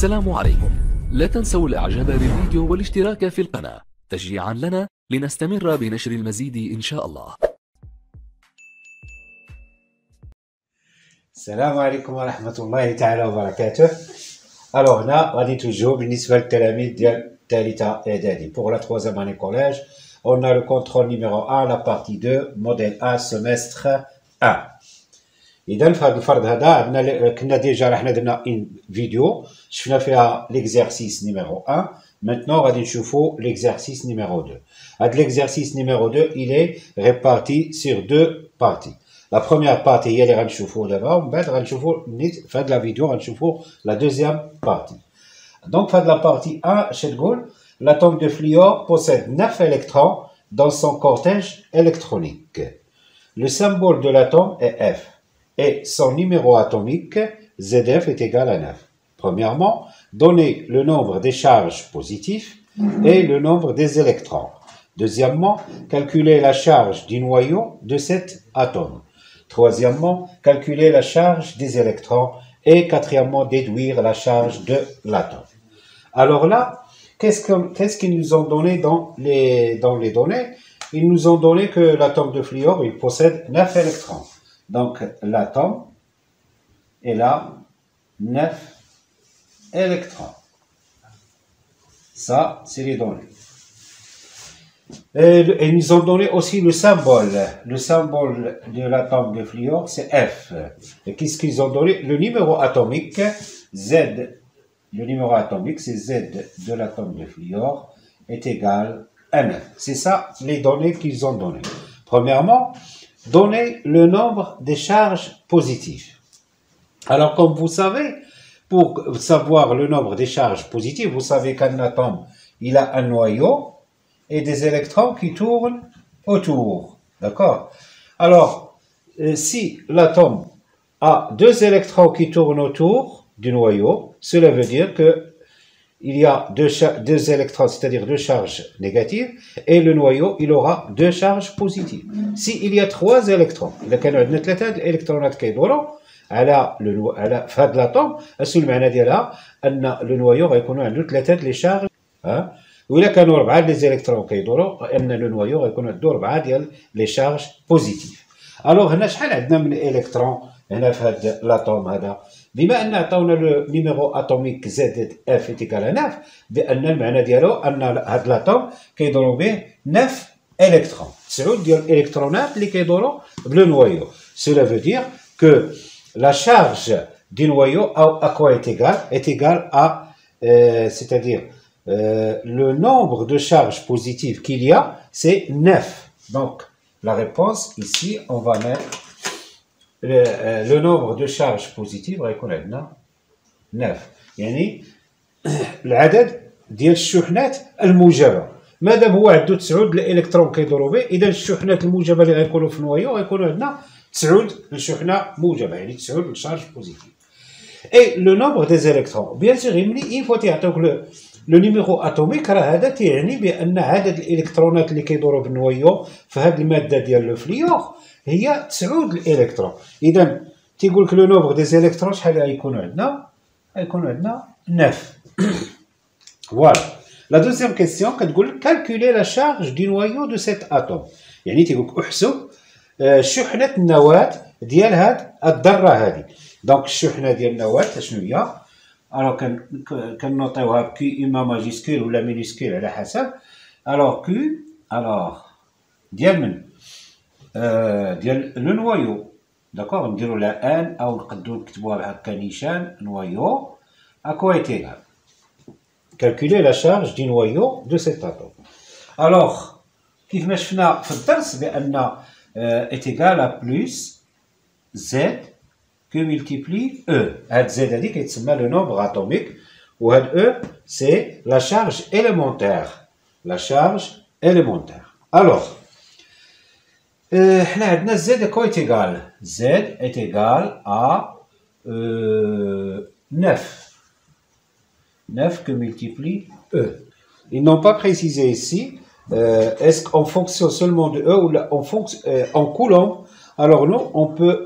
السلام عليكم. لا تنسوا الاعجاب بالفيديو والاشتراك في القناة تشجيعا لنا لنستمر بنشر المزيد ان شاء الله. السلام عليكم ورحمة الله تعالى وبركاته. Alors هنا غادي نتوجهوا بالنسبة للتلاميذ ديال الثالثة إعدادي. Pour la troisième année collège, on a le contrôle numéro 1, la partie 2, modèle A, semestre 1. إذا في هذا الفرد هذا عندنا كنا ديجا رحنا درنا فيديو شفنا فيها l'exercice numéro 1. Maintenant غادي نشوفوا l'exercice numéro 2. هذا l'exercice numéro 2 il est réparti sur deux parties. La première partie هي اللي غنشوفوا دابا ومن بعد غنشوفوا في هذه لا فيديو غنشوفوا la deuxième partie. Donc في هذه la partie 1 اش تقول l'atome de fluor possède 9 électrons dans son cortège électronique. Le symbole de l'atome est F et son numéro atomique ZF est égal à 9. Premièrement, donnez le nombre des charges positives et le nombre des électrons. Deuxièmement, calculez la charge du noyau de cet atome. Troisièmement, calculer la charge des électrons. Et quatrièmement, déduire la charge de l'atome. Alors là, qu'est-ce qu'ils nous ont donné dans les données? Ils nous ont donné que l'atome de fluor, il possède 9 électrons. Donc, l'atome, il a 9 électrons. Ça, c'est les données. Et ils nous ont donné aussi le symbole. Le symbole de l'atome de fluor, c'est F. Et qu'est-ce qu'ils ont donné? Le numéro atomique, Z. Le numéro atomique, c'est Z de l'atome de fluor, est égal à 9. C'est ça les données qu'ils ont données. Premièrement, donnez le nombre des charges positives. Alors, comme vous savez, pour savoir le nombre des charges positives, vous savez qu'un atome, il a un noyau et des électrons qui tournent autour. D'accord? Alors, si l'atome a deux électrons qui tournent autour du noyau, cela veut dire que il y a deux électrons, c'est-à-dire deux charges négatives, et le noyau, il aura deux charges positives. S'il y a trois électrons, إذا كانوا عندنا ثلاثة الإلكترونات كيدوروا على في هذا الأتوم، المعنى ديالها أن لو نويو غيكونوا عنده ثلاثة لي شارج، وإلا كانوا أربعة لي إلكترون كيدوروا أن لو نويو غيكون عنده أربعة ديال لي شارج بوزيتيف. ألوغ هنا شحال عندنا من إلكترون هنا في هذا الأتوم هذا؟ بما أن عطاونا لو نيميرو أتوميك زد اف إيكال 9، بأن المعنى ديالو أن هذا الأتوم كيدورو به 9 إلكترون، 9 ديال الإلكترونات اللي كيدورو بلو نويو. Cela veut dire que la charge du noyau à quoi est égal à, c'est-à-dire le nombre de charges positives qu'il y a, c'est 9. Donc, la réponse, ici, on va mettre le nombre de charges positives غيكون عندنا 9. يعني العدد ديال الشحنات الموجبة. مادام هو عنده 9 الإلكترون كيدوروا به، إذا الشحنات الموجبة اللي غيكونوا في النويو غيكونوا عندنا 9 الشحنة موجبة، يعني 9 الشارج بوزيتيف. Et le nombre des électrons, bien sûr, il faut يعطيوك لو نيميرو اتوميك، راه هذا تيعني بان عدد الالكترونات اللي كيدوروا بالنويو في هذه الماده ديال لو فليور هي 9 الالكترون. اذا تيقول لك لو نومبر دي زيليكترون شحال غيكونوا عندنا؟ غيكونوا عندنا 9. فوالا. لا دوزيام كيسيون كتقول لك كالكولي لا شارج دي نويو دو سيت اتوم، يعني تيقول لك احسب شحنه النواه ديال هاد الذره هذه. دونك الشحنه ديال النواه شنو هي؟ Alors, كنوطيوها كي إما ماجيسكول ولا مينيسكول على حسب. alors Q ديال من؟ ديال لو نويو. داكوغ نديرو لا ان أو نقدرو نكتبوها بهكا نيشان نويو أكوا إيت إيغال. calculer la charge du noyau de cet atome. alors كيف ما شفنا في الدرس بأن إيت إيغال à plus Z que multiplie E. هاد Z هادي كيتسمى le nombre atomique، وهاد E c'est la charge élémentaire. La charge élémentaire. alors حنا عندنا Z à quoi est égal? Z est égal à 9. 9 que multiplie E. Ils n'ont pas précisé ici est-ce qu'en fonction seulement de E ou en coulomb. Alors nous, on peut,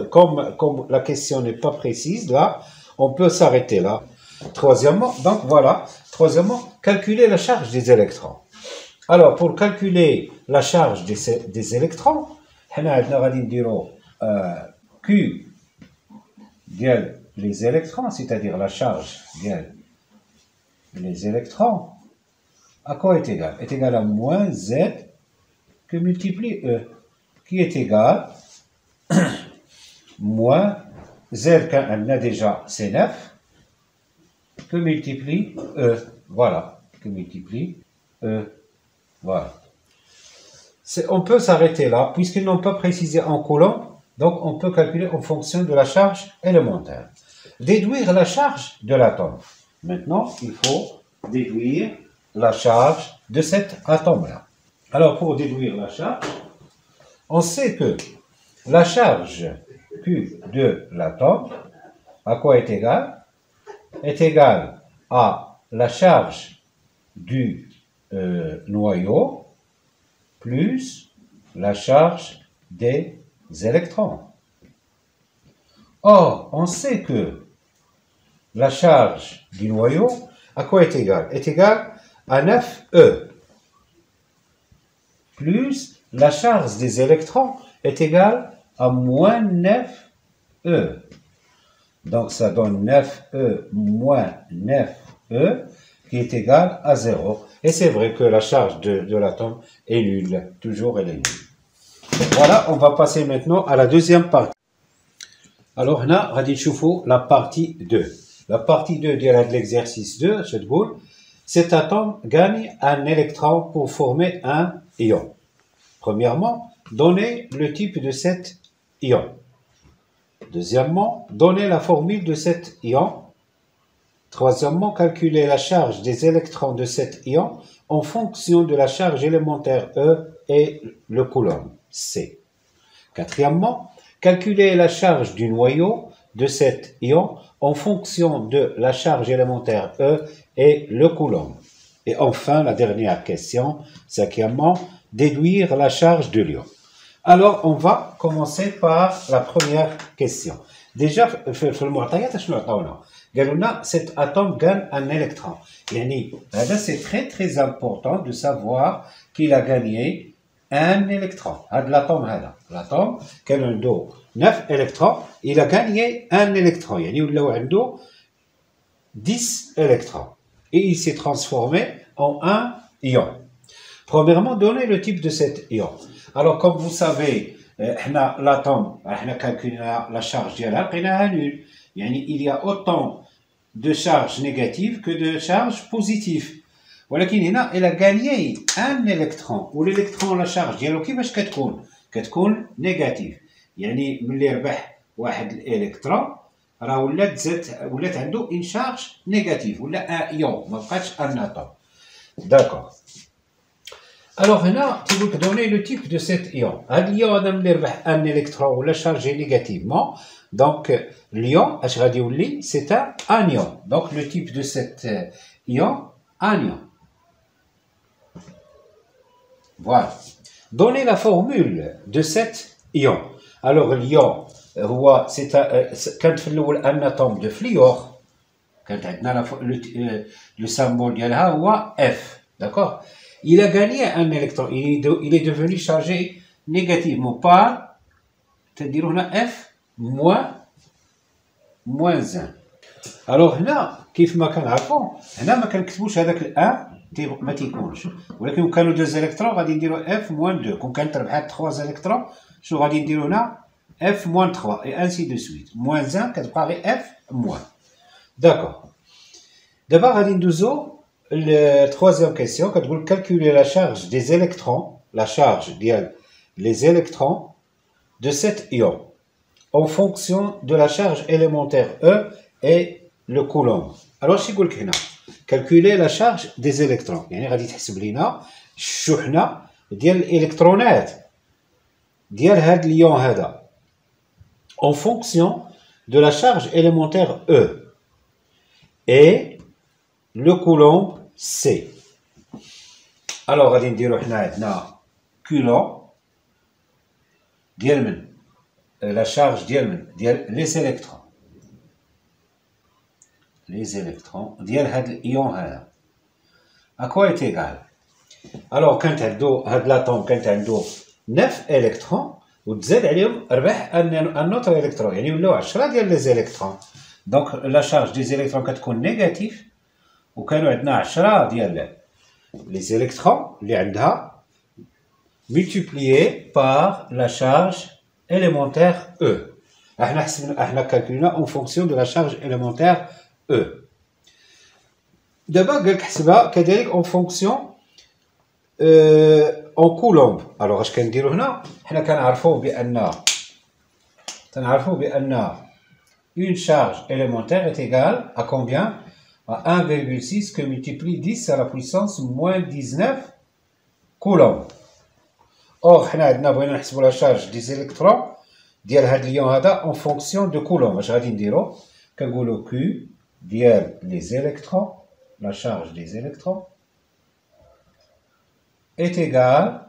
comme la question n'est pas précise là, on peut s'arrêter là. Troisièmement, donc voilà, troisièmement, calculer la charge des électrons. Alors, pour calculer la charge des électrons, on a Q égale les électrons, c'est-à-dire la charge égale les électrons, à quoi est égal? Est égal à moins Z que multiplie E, qui est égal moins Z qu'on a déjà, c'est 9, que multiplie E. Voilà, que multiplie E. Voilà. On peut s'arrêter là, puisqu'ils n'ont pas précisé en coulomb, donc on peut calculer en fonction de la charge élémentaire. Déduire la charge de l'atome. Maintenant, il faut déduire la charge de cet atome-là. Alors, pour déduire la charge, on sait que la charge Q de l'atome, à quoi est égale? Est égale à la charge du noyau plus la charge des électrons. Or, on sait que la charge du noyau, à quoi est égale? Est égale à 9E plus la charge des électrons est égale à moins 9E. Donc, ça donne 9E moins 9E qui est égal à 0. Et c'est vrai que la charge de l'atome est nulle. Toujours, elle est nulle. Voilà, on va passer maintenant à la deuxième partie. Alors, on a la partie 2. La partie 2 de l'exercice 2, je te dis, cet atome gagne un électron pour former un ion. Premièrement, donnez le type de cet ion. Deuxièmement, donnez la formule de cet ion. Troisièmement, calculez la charge des électrons de cet ion en fonction de la charge élémentaire E et le coulomb C. Quatrièmement, calculez la charge du noyau de cet ion en fonction de la charge élémentaire E et le coulomb. Et enfin, la dernière question, cinquièmement, déduire la charge de l'ion. Alors, on va commencer par la première question. Déjà, في المعطيات شنو عطاونا؟ قالوا لنا cet atome gagne un électron. يعني هذا c'est très très important de savoir qu'il a gagné un électron. هذا l'atome هذا. L'atome كان عنده 9 électrons, il a gagné un électron. يعني ولاو عنده 10 électrons. Et il s'est transformé en un ion. Premièrement, donnez le type de cet ion. Alors, comme vous savez, l'atome, on a calculé la charge ديالها لقيناها nulle. يعني il y a autant de charges négatives que de charges positives. ولكن هنا elle a gagné un électron. والالكترون la charge ديالو كيفاش كتكون؟ كتكون négative. يعني ملي ربح واحد الالكترون راه ولات عنده une charge négative ولا un ion ما بقاتش un atome. D'accord. Alors هنا تيقول لك donner le type de cet ion. هذا اليون هذا ملي ربح ان الكترون ولا شارجي نيجاتيفمون دونك اليون اش غادي يولي سي ان انيون. دونك لو تيب دو cet ion anion. Voilà. Donner la formule de cet ion. Alors اليون هو كانت في الاول ان اتوم دو فليور كانت عندنا لو سامبول ديالها هو اف. داكور. Il a gagné un électron, il est devenu chargé négativement par, c'est-à-dire on a F moins 1. Alors هنا كيف ما كنعرفوا هنا ما كنكتبوش هذاك الان ما تيكونش ولكن كانوا 2 الكترون غادي نديروا F moins 2 كون كانت ربحات 3 الكترون شنو غادي نديروا هنا F moins 3 et ainsi de suite. moins 1 كتبقى غير F moins. D'accord. دابا غادي ندوزو la troisième question, quand vous calculez la charge des électrons, la charge des électrons de cet ion, en fonction de la charge élémentaire E et le coulomb. Alors, je vais calculer la charge des électrons. يعني غادي تحسب لينا الشحنة ديال الإلكترونات ديال هاد اليون هذا en fonction de la charge élémentaire E et le coulomb C. Alors غادي نديرو حنا عندنا coulomb ديال من la charge ديال من ديال les électrons. les électrons ديال هاد الإيون هذا. À quoi est égal? Alors كانت عندو هاد l'atome كانت عندو 9 électrons وتزاد عليهم ربح un autre électron يعني ولاو 10 ديال les électrons. Donc la charge des électrons كتكون négatif وكانوا عندنا 10 ديال les électrons اللي عندها multiplié par la charge élémentaire E. احنا calculons en fonction de la charge élémentaire E. دابا قالك حسبها كذلك en fonction en coulomb. alors اش كنديرو هنا؟ حنا كنعرفوا بان une charge élémentaire est égale à combien? À 1,6 que multiplie 10 à la puissance moins 19 coulombs. or حنا عندنا بغينا نحسبوا لا شارج دي زيليكترون ديال هاد اليون هذا en fonction de coulomb. اش غادي نديرو؟ كنقولوا Q ديال les électrons, la charge des électrons est égale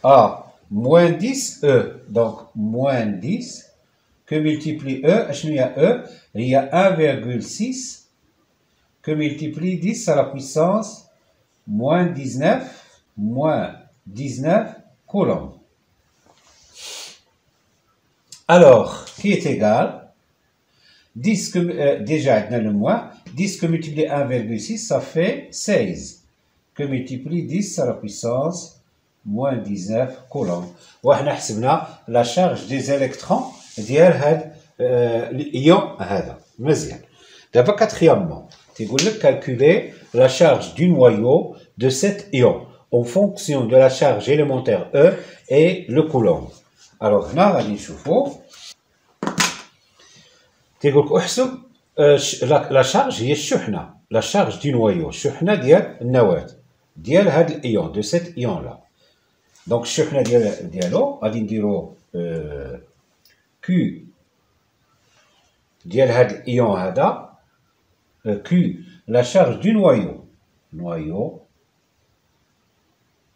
à moins 10 E. Donc moins 10 que multiplie E, اشنو هي E؟ هي 1,6 que multiplie 10 à la puissance moins 19 coulombs. Alors, qui est égal 10 que, déjà عندنا le moins, 10 que multiplié 1,6 ça fait 16 que multiplie 10 à la puissance moins 19 coulombs. وحنا حسبنا la charge des électrons ديال هاد الإيون هذا. مزيان. دابا quatrièmement تيقول لك calculer la charge du noyau de cet ion en fonction de la charge élémentaire E et le coulomb. alors هنا غادي نشوفوا تيقول لك احسب لا شارج هي الشحنه لا شارج دي نوايو الشحنه ديال النواه ديال هاد الايون دو سيت ايون لا. دونك الشحنه ديالو غادي نديرو كيو ديال هاد الايون هذا كيو لا شارج دو نوايو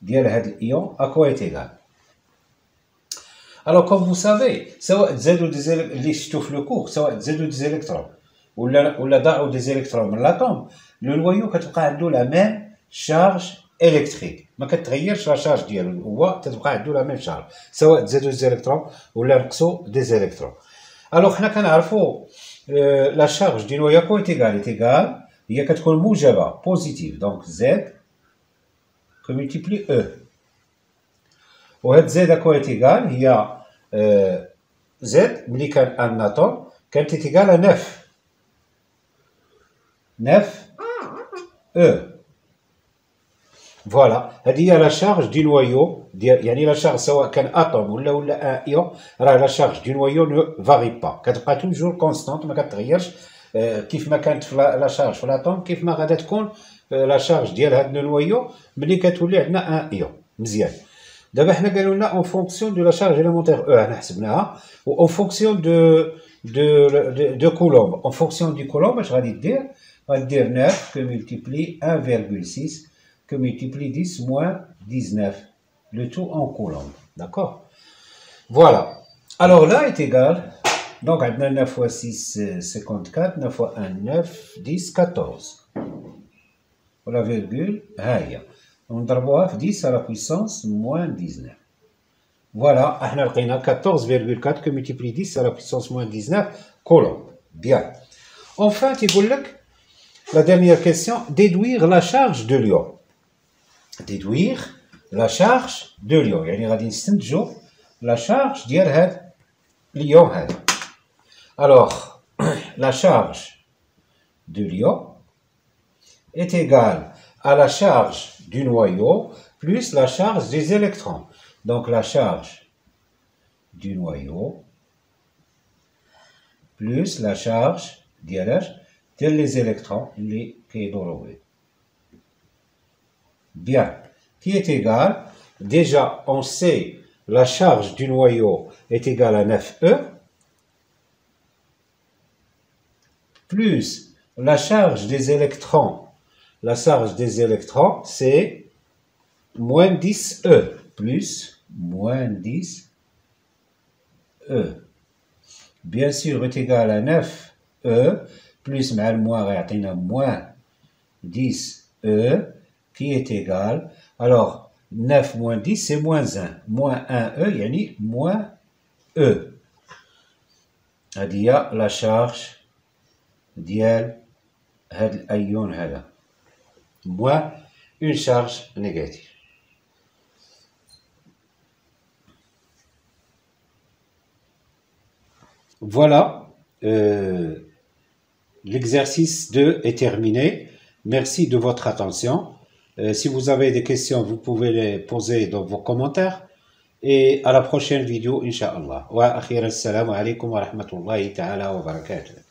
ديال هاد الايون اكوا ايت ايغال. Alors comme vous savez سواء تزادوا اللي شفتوا في لو كور سواء تزادوا دي زيليكترون ولا ضاعوا دي زيليكترون من لاطوم لو نوايو كتبقى عنده لا ميم شارج الكتريك ما كتغيرش لا شارج ديالو هو تتبقى عنده لا ميم شارج سواء تزادوا دي زيليكترون ولا نقصوا دي زيليكترون. الوغ حنا كنعرفوا لا شارج دي نوايو كو ايتيغال هي كتكون موجبه بوزيتيف دونك زد كو ملتيبلي او وهاد زد اكو ايتيغال هي زد ملي كان ان اتوم كانت ايتيغال 9 او. فوالا هذه هي لا شارج دي نوايو ديال يعني لا شارج سواء كان اتوم ولا ان ايون راه لا شارج دي نوايو نو فاري با كتبقى توجور كونستانت ما كتغيرش كيف ما كانت في لا شارج في الاتوم كيف ما غادا تكون لا شارج ديال هاد النوايو ملي كتولي عندنا ان ايون. مزيان. دابا حنا قالوا لنا اون فونكسيون دو لا شارج اليمونتير او حنا حسبناها و اون فونكسيون دو كولومب اون فونكسيون دو كولومب اش غادي دير؟ غادي دير 9 كو ملتيبلي 1,6 que multiplie 10 moins 19, le tout en coulomb. D'accord? Voilà. Alors là est égal, donc 9 fois 6, 54, 9 fois 1, 9, 10, 14. Voilà, virgule, on ضربوها في 10 à la puissance moins 19. Voilà, احنا لقينا 14,4 que multiplie 10 à la puissance moins 19 coulomb. Bien. Enfin, تيقول لك la dernière question, déduire la charge de l'ion. déduire la charge de l'ion يعني غادي نستنتجو la charge ديال هاد l'ion هذا. alors la charge de l'ion est égale à la charge du noyau plus la charge des électrons. donc la charge du noyau plus la charge ديال les électrons اللي كيدوروا به. Bien, qui est égal, déjà on sait la charge du noyau est égale à 9E, plus la charge des électrons, c'est moins 10E, plus moins 10E. Bien sûr est égal à 9E, plus مع الموان غيعطينا moins 10e qui est égal. Alors 9 moins 10 c'est moins 1. Moins 1e يعني moins e. هذه هي لا شارج ديال هاد الايون هذا. Moins une charge négative. Voilà, l'exercice 2 est terminé. Merci de votre attention. Si vous avez des questions, vous pouvez les poser dans vos commentaires. Et à la prochaine vidéo, Inch'Allah. Wa akhiran, assalamu alaikum wa rahmatullahi ta'ala wa barakatuh.